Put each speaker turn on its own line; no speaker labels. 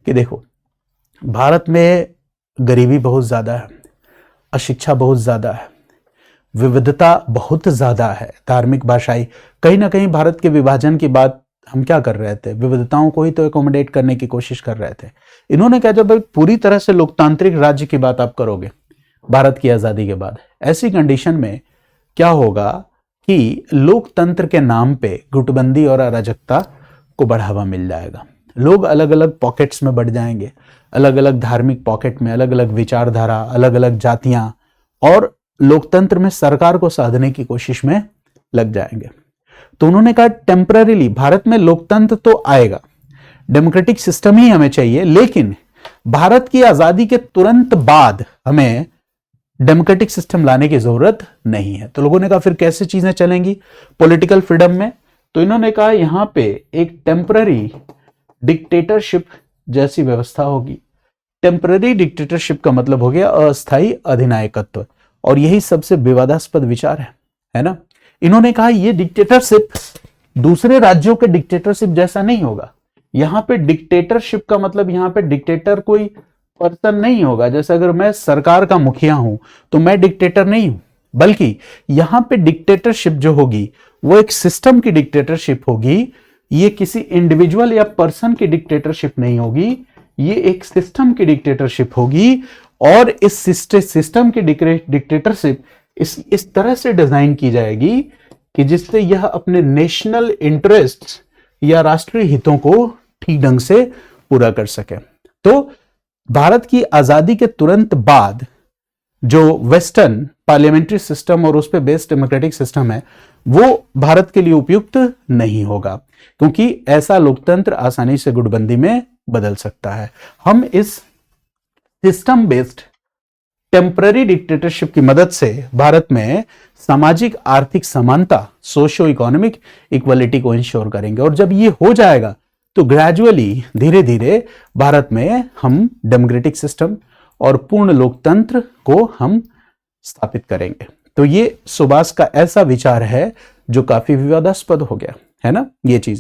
कि देखो, भारत में गरीबी बहुत ज्यादा है, अशिक्षा बहुत ज्यादा है, विविधता बहुत ज्यादा है, धार्मिक भाषाई, कहीं ना कहीं भारत के विभाजन की बात हम क्या कर रहे थे, विविधताओं को ही तो एकोमोडेट करने की कोशिश कर रहे थे। इन्होंने कहा जब भाई पूरी तरह से लोकतांत्रिक राज्य की बात आप करोगे भारत की आजादी के बाद, ऐसी कंडीशन में क्या होगा कि लोकतंत्र के नाम पे गुटबंदी और अराजकता को बढ़ावा मिल जाएगा। लोग अलग अलग पॉकेट्स में बढ़ जाएंगे, अलग अलग धार्मिक पॉकेट में, अलग अलग विचारधारा, अलग अलग जातियां, और लोकतंत्र में सरकार को साधने की कोशिश में लग जाएंगे। तो उन्होंने कहा टेम्पररीली भारत में लोकतंत्र तो आएगा, डेमोक्रेटिक सिस्टम ही हमें चाहिए, लेकिन भारत की आजादी के तुरंत बाद हमें डेमोक्रेटिक सिस्टम लाने की जरूरत नहीं है। तो लोगों ने कहा फिर कैसे चीजें चलेंगी पॉलिटिकल फ्रीडम में? तो इन्होंने कहा यहां पे एक टेम्पररी डिक्टेटरशिप जैसी व्यवस्था होगी। टेम्पररी डिक्टेटरशिप का मतलब हो गया अस्थायी अधिनायकत्व, और यही सबसे विवादास्पद विचार है ना। इन्होंने कहा यह डिक्टेटरशिप दूसरे राज्यों के डिक्टेटरशिप जैसा नहीं होगा। यहां पे डिक्टेटरशिप का मतलब यहां पे डिक्टेटर कोई पर्सन नहीं होगा, जैसे अगर मैं सरकार का मुखिया हूं तो मैं डिक्टेटर नहीं हूं, बल्कि यहां पे डिक्टेटरशिप जो होगी वो एक सिस्टम की डिक्टेटरशिप होगी। ये किसी इंडिविजुअल या पर्सन की डिक्टेटरशिप नहीं होगी, ये एक सिस्टम की डिक्टेटरशिप होगी। और इस सिस्टम की डिक्टेटरशिप इस तरह से डिजाइन की जाएगी कि जिससे यह अपने नेशनल इंटरेस्ट या राष्ट्रीय हितों को ठीक ढंग से पूरा कर सके। तो भारत की आजादी के तुरंत बाद जो वेस्टर्न पार्लियामेंट्री सिस्टम और उस पर बेस्ड डेमोक्रेटिक सिस्टम है वो भारत के लिए उपयुक्त नहीं होगा, क्योंकि ऐसा लोकतंत्र आसानी से गुटबंदी में बदल सकता है। हम इस सिस्टम बेस्ड टेम्पररी डिक्टेटरशिप की मदद से भारत में सामाजिक आर्थिक समानता, सोशियो इकोनॉमिक इक्वलिटी को इंश्योर करेंगे। और जब ये हो जाएगा तो ग्रेजुअली धीरे धीरे भारत में हम डेमोक्रेटिक सिस्टम और पूर्ण लोकतंत्र को हम स्थापित करेंगे। तो ये सुभाष का ऐसा विचार है जो काफी विवादास्पद हो गया है ना, ये चीजें।